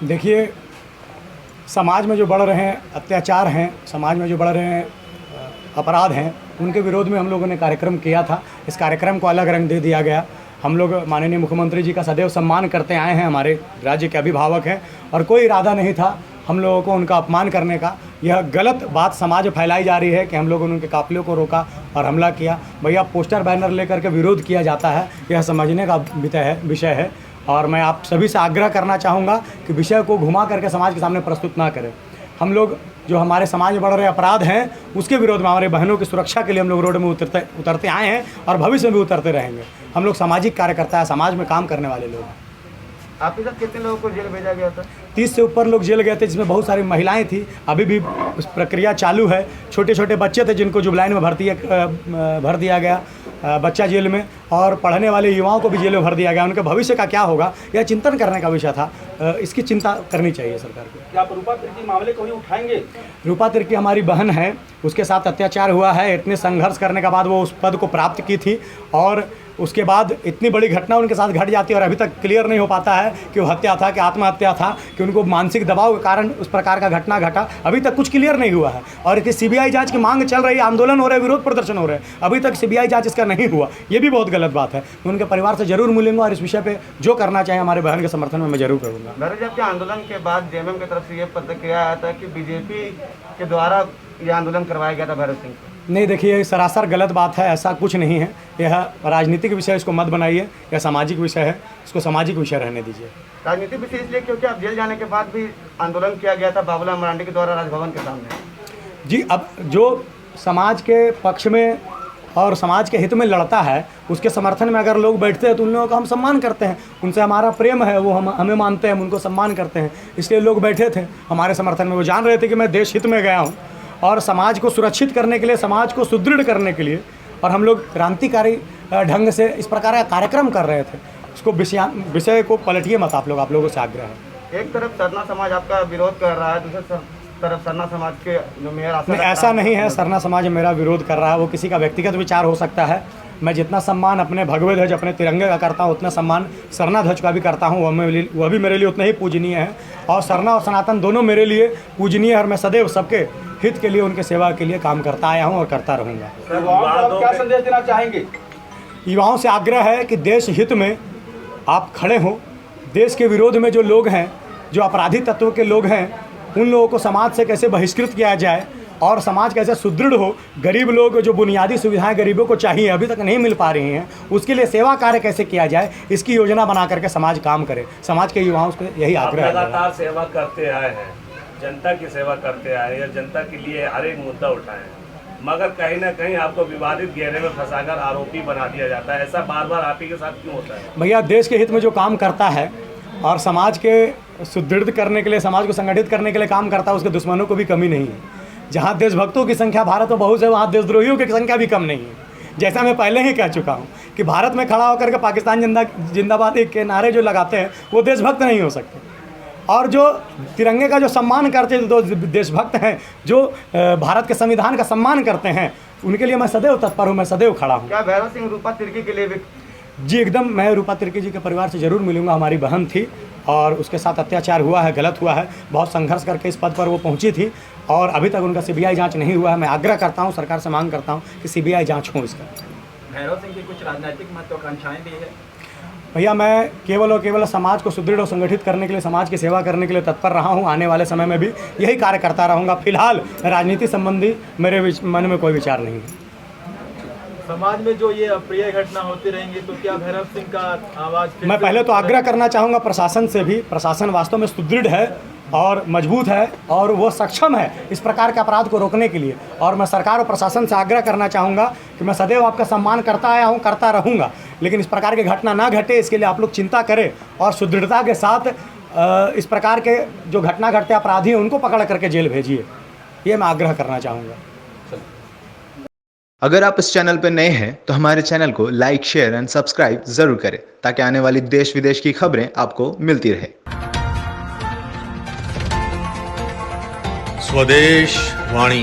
देखिए, समाज में जो बढ़ रहे हैं अत्याचार हैं, समाज में जो बढ़ रहे हैं अपराध हैं, उनके विरोध में हम लोगों ने कार्यक्रम किया था। इस कार्यक्रम को अलग रंग दे दिया गया। हम लोग माननीय मुख्यमंत्री जी का सदैव सम्मान करते आए हैं, हमारे राज्य के अभिभावक हैं, और कोई इरादा नहीं था हम लोगों को उनका अपमान करने का। यह गलत बात समाज में फैलाई जा रही है कि हम लोगों ने उनके काफिले को रोका और हमला किया। भैया, पोस्टर बैनर लेकर के विरोध किया जाता है, यह समझने का विषय है। और मैं आप सभी से आग्रह करना चाहूँगा कि विषय को घुमा करके समाज के सामने प्रस्तुत ना करें। हम लोग जो हमारे समाज में बढ़ रहे अपराध हैं, उसके विरोध में, हमारे बहनों की सुरक्षा के लिए हम लोग रोड में उतरते आए हैं और भविष्य में भी उतरते रहेंगे। हम लोग सामाजिक कार्यकर्ता है, समाज में काम करने वाले लोग हैं। आपके साथ कितने लोगों को जेल भेजा गया था? 30 से ऊपर लोग जेल गए थे, जिसमें बहुत सारी महिलाएं थी। अभी भी उस प्रक्रिया चालू है। छोटे छोटे बच्चे थे जिनको जुबलाइन में भर दिया गया, बच्चा जेल में, और पढ़ने वाले युवाओं को भी जेल में भर दिया गया। उनके भविष्य का क्या होगा, यह चिंतन करने का विषय था। इसकी चिंता करनी चाहिए सरकार को। क्या आप रूपा तिर्की मामले को भी उठाएंगे? रूपा तिर्की हमारी बहन है, उसके साथ अत्याचार हुआ है। इतने संघर्ष करने के बाद वो उस पद को प्राप्त की थी, और उसके बाद इतनी बड़ी घटना उनके साथ घट जाती है और अभी तक क्लियर नहीं हो पाता है कि वो हत्या था कि आत्महत्या था, कि उनको मानसिक दबाव के कारण उस प्रकार का घटना घटा। अभी तक कुछ क्लियर नहीं हुआ है और इसकी सीबीआई जांच की मांग चल रही है, आंदोलन हो रहे, विरोध प्रदर्शन हो रहे हैं, अभी तक सीबीआई जांच इसका नहीं हुआ। ये भी बहुत गलत बात है। उनके परिवार से जरूर मिलूंगा और इस विषय पर जो करना चाहे हमारे बहन के समर्थन में मैं जरूर करूँगा। भैरव, आंदोलन के बाद जेएमएम की तरफ से ये प्रतिक्रिया आया था कि बीजेपी के द्वारा ये आंदोलन करवाया गया था भैरव सिंह को। नहीं, देखिए, ये सरासर गलत बात है, ऐसा कुछ नहीं है। यह राजनीतिक विषय, इसको मत बनाइए। यह सामाजिक विषय है, इसको सामाजिक विषय रहने दीजिए। राजनीतिक विषय इसलिए क्योंकि आप जेल जाने के बाद भी आंदोलन किया गया था बाबूलाल मरांडी के द्वारा राजभवन के सामने। जी, अब जो समाज के पक्ष में और समाज के हित में लड़ता है, उसके समर्थन में अगर लोग बैठते हैं तो उन लोगों का हम सम्मान करते हैं। उनसे हमारा प्रेम है, वो हमें मानते हैं, हम उनको सम्मान करते हैं। इसलिए लोग बैठे थे हमारे समर्थन में। वो जान रहे थे कि मैं देश हित में गया हूँ और समाज को सुरक्षित करने के लिए, समाज को सुदृढ़ करने के लिए, और हम लोग क्रांतिकारी ढंग से इस प्रकार का कार्यक्रम कर रहे थे। उसको विषय को पलटिए मत आप लोगों से आग्रह है। एक तरफ सरना समाज आपका विरोध कर रहा है, दूसरी तरफ सरना समाज के जो मेयर ऐसा नहीं है सरना समाज मेरा विरोध कर रहा है। वो किसी का व्यक्तिगत विचार हो सकता है। मैं जितना सम्मान अपने भगवे ध्वज, अपने तिरंगे का करता हूँ, उतना सम्मान सरना ध्वज का भी करता हूँ। वह भी मेरे लिए उतना ही पूजनीय है, और सरना और सनातन दोनों मेरे लिए पूजनीय है, और मैं सदैव सबके हित के लिए, उनके सेवा के लिए काम करता आया हूँ और करता रहूँगा। क्या संदेश देना चाहेंगे? युवाओं से आग्रह है कि देश हित में आप खड़े हों। देश के विरोध में जो लोग हैं, जो अपराधी तत्व के लोग हैं, उन लोगों को समाज से कैसे बहिष्कृत किया जाए और समाज कैसे सुदृढ़ हो, गरीब लोग जो बुनियादी सुविधाएं गरीबों को चाहिए अभी तक नहीं मिल पा रही हैं, उसके लिए सेवा कार्य कैसे किया जाए, इसकी योजना बना करके समाज काम करे। समाज के युवाओं से यही आग्रह है। लगातार सेवा करते आए हैं, जनता की सेवा करते आए हैं, जनता के लिए हर एक मुद्दा उठाए हैं, मगर कहीं ना कहीं आपको विवादित घेरे में फंसाकर आरोपी बना दिया जाता है। ऐसा बार बार आप ही के साथ क्यों होता है? भैया, देश के हित में जो काम करता है और समाज के सुदृढ़ करने के लिए, समाज को संगठित करने के लिए काम करता है, उसके दुश्मनों को भी कमी नहीं है। जहाँ देशभक्तों की संख्या भारत में बहुत है, वहाँ देशद्रोहियों की संख्या भी कम नहीं है। जैसा मैं पहले ही कह चुका हूँ कि भारत में खड़ा होकर के पाकिस्तान जिंदाबाद एक के नारे जो लगाते हैं वो देशभक्त नहीं हो सकते, और जो तिरंगे का जो सम्मान करते हैं, जो देशभक्त हैं, जो भारत के संविधान का सम्मान करते हैं, उनके लिए मैं सदैव तत्पर हूँ, मैं सदैव खड़ा हूँ। क्या भैरव सिंह रूपा तिर्की के लिए भी? जी एकदम, मैं रूपा तिर्की जी के परिवार से ज़रूर मिलूंगा। हमारी बहन थी और उसके साथ अत्याचार हुआ है, गलत हुआ है, बहुत संघर्ष करके इस पद पर वो पहुंची थी और अभी तक उनका सीबीआई जांच नहीं हुआ है। मैं आग्रह करता हूं, सरकार से मांग करता हूं कि सीबीआई जांच हो इसका। भैरव सिंह की कुछ राजनीतिक महत्वाकांक्षाएं भी है? भैया, मैं केवल और केवल समाज को सुदृढ़ और संगठित करने के लिए, समाज की सेवा करने के लिए तत्पर रहा हूं। आने वाले समय में भी यही कार्य करता रहूँगा। फिलहाल राजनीति संबंधी मेरे मन में कोई विचार नहीं है। समाज में जो ये अप्रिय घटना होती रहेंगी तो क्या भैरव सिंह का आवाज़? मैं पहले तो आग्रह करना चाहूँगा प्रशासन से भी। प्रशासन वास्तव में सुदृढ़ है और मजबूत है और वो सक्षम है इस प्रकार के अपराध को रोकने के लिए, और मैं सरकार और प्रशासन से आग्रह करना चाहूँगा कि मैं सदैव आपका सम्मान करता आया हूँ, करता रहूँगा, लेकिन इस प्रकार की घटना ना घटे, इसके लिए आप लोग चिंता करें और सुदृढ़ता के साथ इस प्रकार के जो घटना घटते अपराधी हैं उनको पकड़ करके जेल भेजिए, ये मैं आग्रह करना चाहूँगा। अगर आप इस चैनल पर नए हैं तो हमारे चैनल को लाइक, शेयर एंड सब्सक्राइब जरूर करें ताकि आने वाली देश विदेश की खबरें आपको मिलती रहे। स्वदेश वाणी।